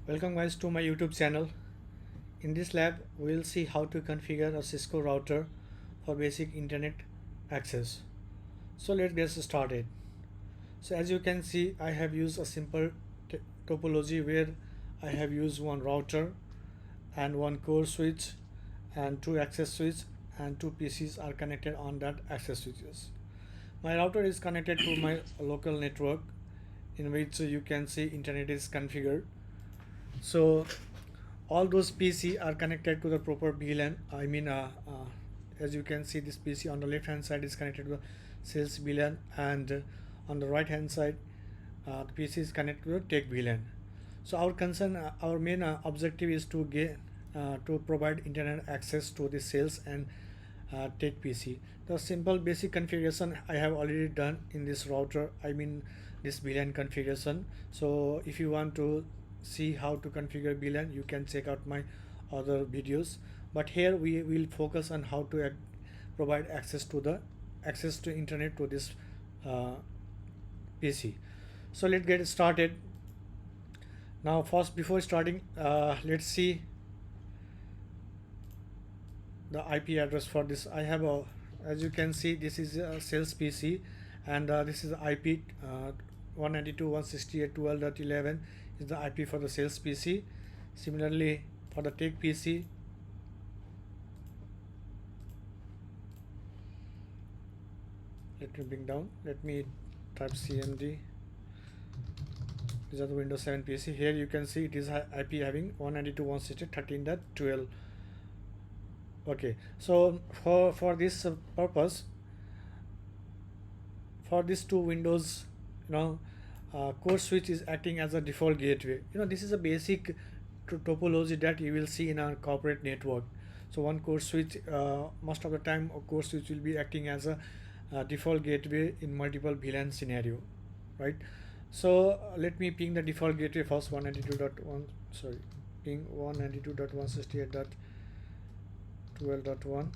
Welcome guys to my YouTube channel. In this lab we will see how to configure a Cisco router for basic internet access. So let's get started. So as you can see, I have used a simple topology where I have used one router and one core switch and two access switch, and two PCs are connected on that access switches. My router is connected to my local network in which you can see internet is configured. So all those PC are connected to the proper VLAN. As you can see, this PC on the left hand side is connected to the sales VLAN, and on the right hand side the PC is connected to the tech VLAN. So our concern, our main objective is to get to provide internet access to the sales and tech PC. The simple basic configuration I have already done in this router, this VLAN configuration. So if you want to see how to configure VLAN, you can check out my other videos, but here we will focus on how to provide access to internet to this PC. So let's get started. Now first, before starting, let's see the IP address for this. I have a, as you can see, this is a sales PC, and this is the IP 192.168.12.11 is the IP for the sales PC. Similarly, for the tech PC, let me bring down. Let me type CMD. These are the Windows 7 PC. Here you can see it is IP having 192.168.13.12. Okay, so for this purpose, for these two windows, core switch is acting as a default gateway. This is a basic topology that you will see in our corporate network. So one core switch, most of the time a core switch will be acting as a default gateway in multiple VLAN scenario, right? So let me ping the default gateway first. 192.1 sorry ping 192.168.12.1.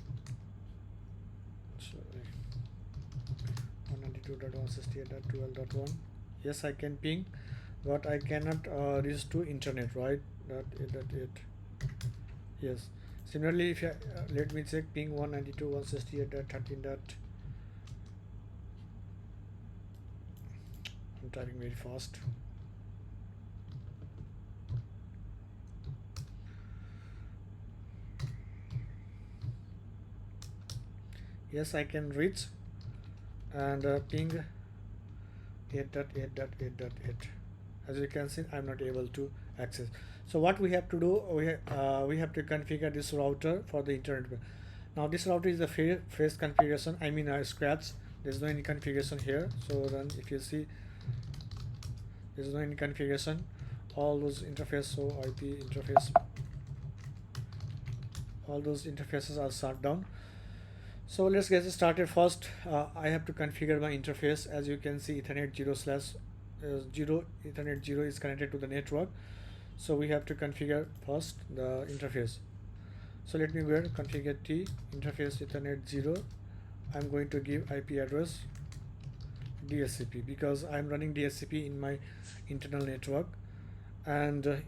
sorry 192.168.12.1. yes, I can ping, but I cannot reach to internet, right? .8.8. yes. Similarly, if let me check ping 192.168.13. I'm typing very fast. Yes, I can reach and ping 8.8.8.8. as you can see, I'm not able to access. So what we have to do, we have to configure this router for the internet. Now this router is the phase configuration, scratch. There's no any configuration here. So then if you see, there's no any configuration. All those interface, so IP interface, all those interfaces are shut down. So let's get started. First, I have to configure my interface. As you can see, Ethernet 0/0, Ethernet 0 is connected to the network. So we have to configure first the interface. So let me go ahead and configure T interface Ethernet 0. I'm going to give IP address DSCP because I'm running DSCP in my internal network, and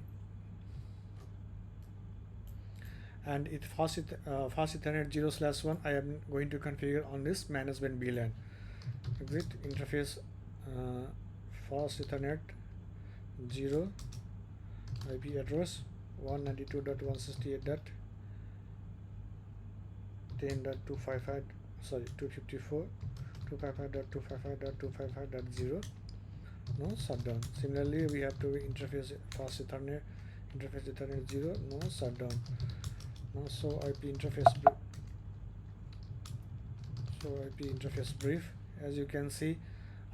it fast Ethernet 0/1 I am going to configure on this management VLAN. Exit interface fast Ethernet 0 IP address 192.168.10.255 254 255.255.255.0. no shutdown. Similarly, we have to interface fast Ethernet interface Ethernet 0, no shutdown. So IP interface brief. As you can see,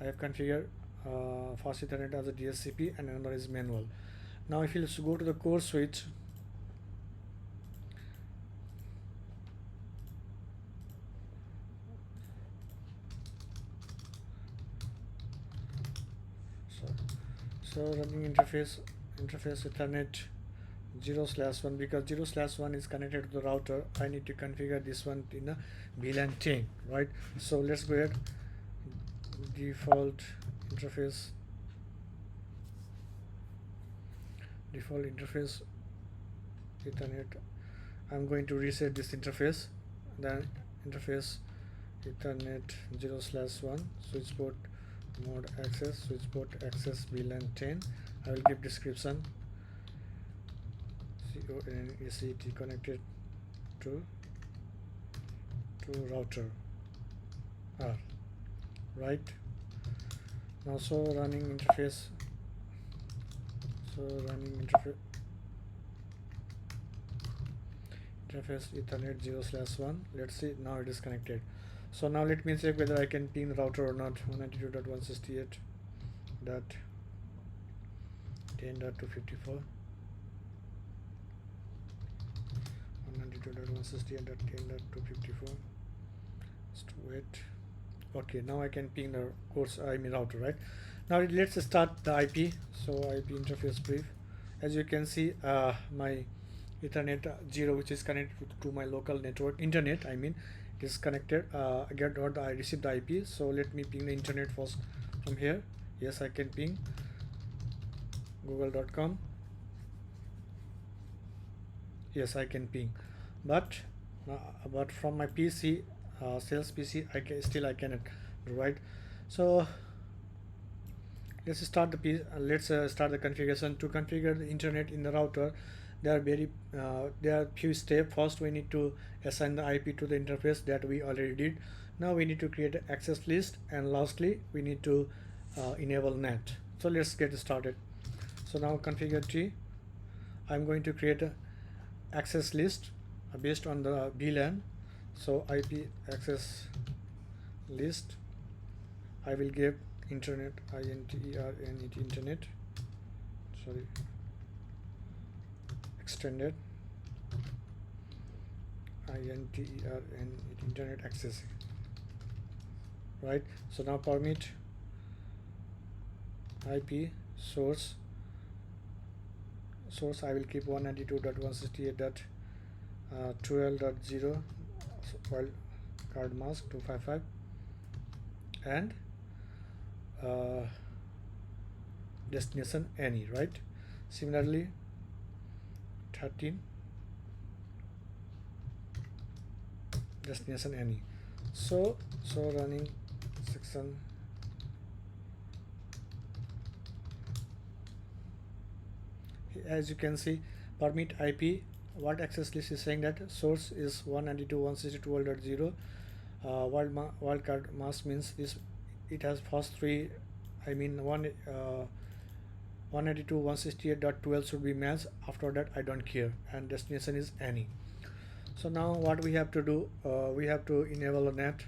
I have configured fast Ethernet as a DSCP, and another is manual. Now if you go to the core switch, so running interface Ethernet 0/1, because 0/1 is connected to the router. I need to configure this one in a VLAN 10, right? So let's go ahead. Default default interface Ethernet. I'm going to reset this interface. Then interface Ethernet 0/1 switchport mode access switchport access VLAN 10. I will give description CONECT connected to router R. Right now, so running interface Ethernet 0/1. Let's see, now it is connected. So now let me check whether I can ping the router or not. 192.168.10.254 192.168.10.254. Just wait. Okay, now I can ping the router, right? Now let's start the IP. So IP interface brief. As you can see, my Ethernet 0, which is connected to my local network internet, is connected. I received the IP. So let me ping the internet first from here. Yes, I can ping google.com. Yes, I can ping, but from my PC, sales PC, I cannot do, right? So let's start the configuration. To configure the internet in the router, there are few steps. First, we need to assign the IP to the interface that we already did. Now we need to create an access list, and lastly we need to enable NAT. So let's get started. So now configure T. I'm going to create a access list based on the VLAN. So IP access list, I will give internet internet extended internet access, right? So now permit IP source I will keep 192.168.12.0 wild card mask 255 and destination any, right? Similarly 13 destination any. So running section as you can see, permit IP. What access list is saying that source is 192.168.12.0. Wildcard mask means this, it has first three, 192.168.12 should be matched. After that I don't care, and destination is any. So now what we have to do, we have to enable a NAT.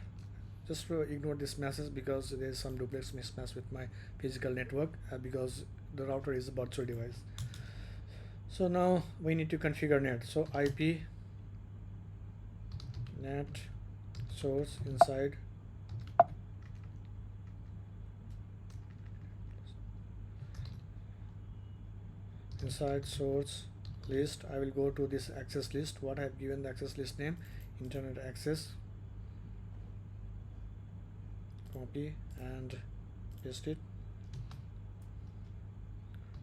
Just ignore this message because there is some duplex mismatch with my physical network, because the router is a virtual device. So now we need to configure NAT. So IP NAT source inside source list. I will go to this access list. What I have given the access list name, internet access. Copy and paste it.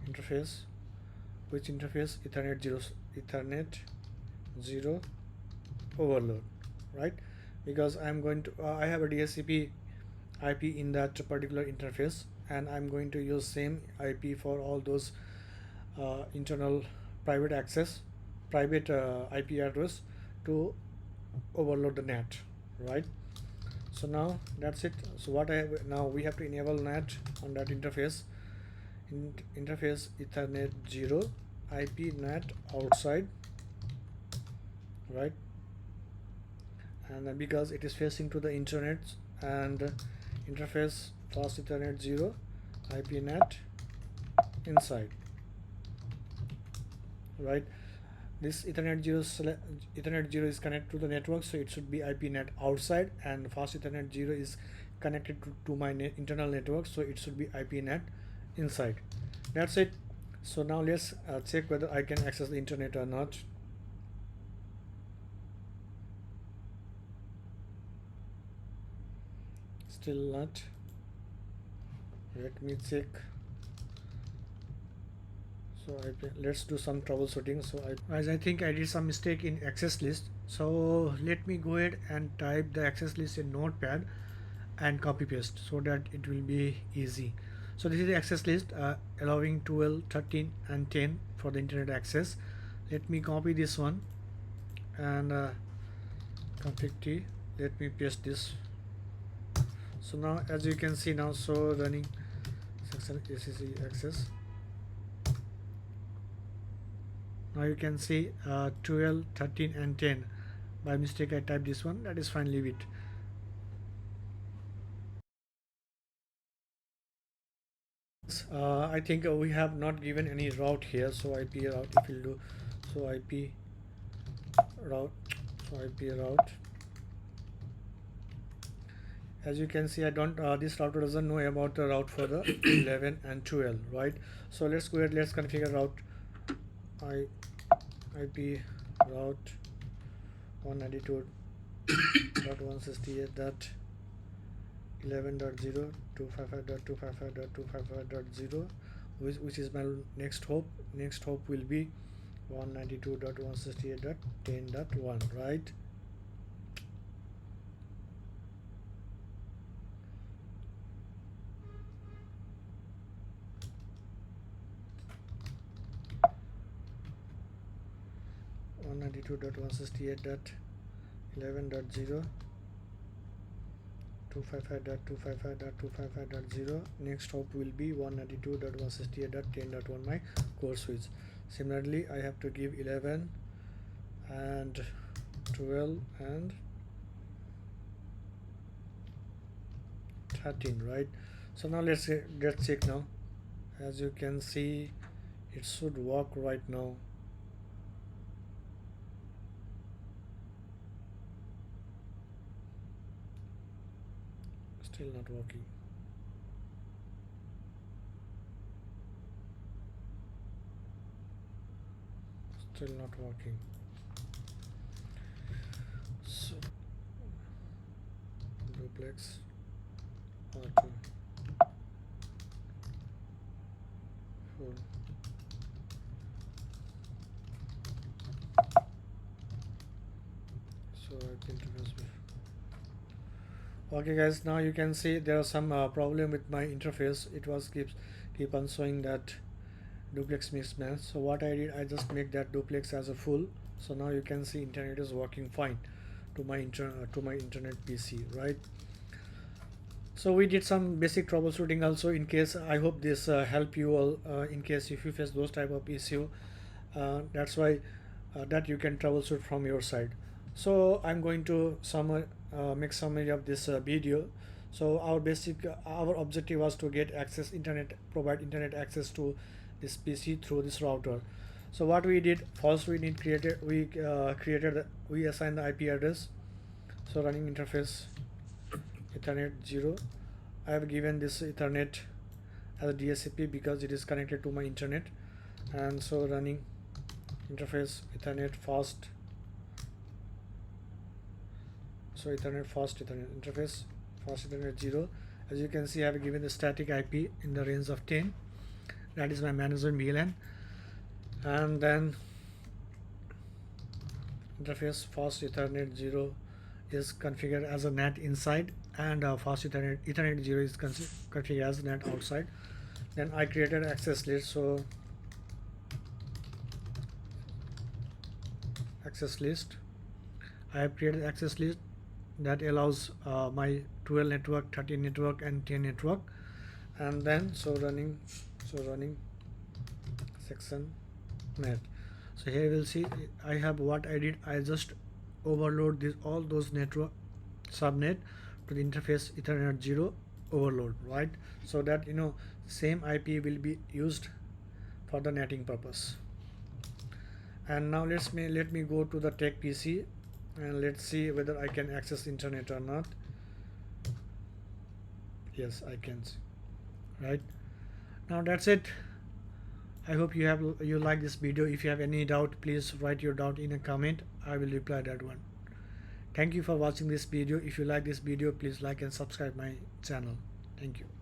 Interface. Which interface? Ethernet 0 overload, right? Because I'm going to I have a DHCP IP in that particular interface, and I'm going to use same IP for all those internal private IP address to overload the NAT, right? So now that's it. So what now we have to enable NAT on that interface. Interface Ethernet 0 IP NAT outside, right? And because it is facing to the internet, and interface fast Ethernet 0 IP NAT inside, right? This Ethernet 0 is connected to the network, so it should be IP NAT outside, and fast Ethernet 0 is connected to my internal network, so it should be IP NAT inside. That's it. So now let's check whether I can access the internet or not. Still not. Let me check. So let's do some troubleshooting. So I think I did some mistake in access list. So let me go ahead and type the access list in notepad and copy paste so that it will be easy. So this is the access list allowing 12, 13 and 10 for the internet access. Let me copy this one and config T. Let me paste this. So now as you can see now, so running section ACC access. Now you can see 12, 13 and 10. By mistake I typed this one. That is fine, leave it. I think we have not given any route here, so IP route if we'll do, so IP route, so IP route. As you can see, I don't this router doesn't know about the route for the 11 and 12, right? So let's go ahead, let's configure route IP route 192.168.11.0 255.255.255.0, which is my next hop. Next hop will be 192.168.10.1, right? One 92.168.11.0 255.255.255.0. Next hop will be 192.168.10.1, my core switch. Similarly, I have to give 11 and 12 and 13, right? So now let's check now. As you can see, it should work right now. Still not working. Still not working. So duplex R2 4. So I think it was. Okay guys, now you can see there are some problem with my interface. It was keep on showing that duplex mismatch. So what I did, I just make that duplex as a full. So now you can see internet is working fine to my internet PC, right? So we did some basic troubleshooting also. In case, I hope this help you all in case if you face those type of issue. That's why that you can troubleshoot from your side. So I'm going to make summary of this video. So our objective was to get provide internet access to this PC through this router. So what we did first, we assigned the IP address. So running interface Ethernet 0. I have given this Ethernet as a DSCP because it is connected to my internet, and so running interface Ethernet fast. So Ethernet interface fast Ethernet 0. As you can see, I have given the static IP in the range of 10. That is my management VLAN, and then interface fast Ethernet 0 is configured as a NAT inside, and fast Ethernet 0 is configured as NAT outside. Then I created access list. So access list, I have created access list that allows my 12 network, 13 network and 10 network, and then running section net. So here you will see I have what I did, I just overload all those network subnet to the interface Ethernet 0 overload, right? So that same IP will be used for the netting purpose. And now let me go to the tech PC and let's see whether I can access internet or not. Yes, I can see. Right now, that's it. I hope you like this video. If you have any doubt, please write your doubt in a comment. I will reply that one. Thank you for watching this video. If you like this video, please like and subscribe my channel. Thank you.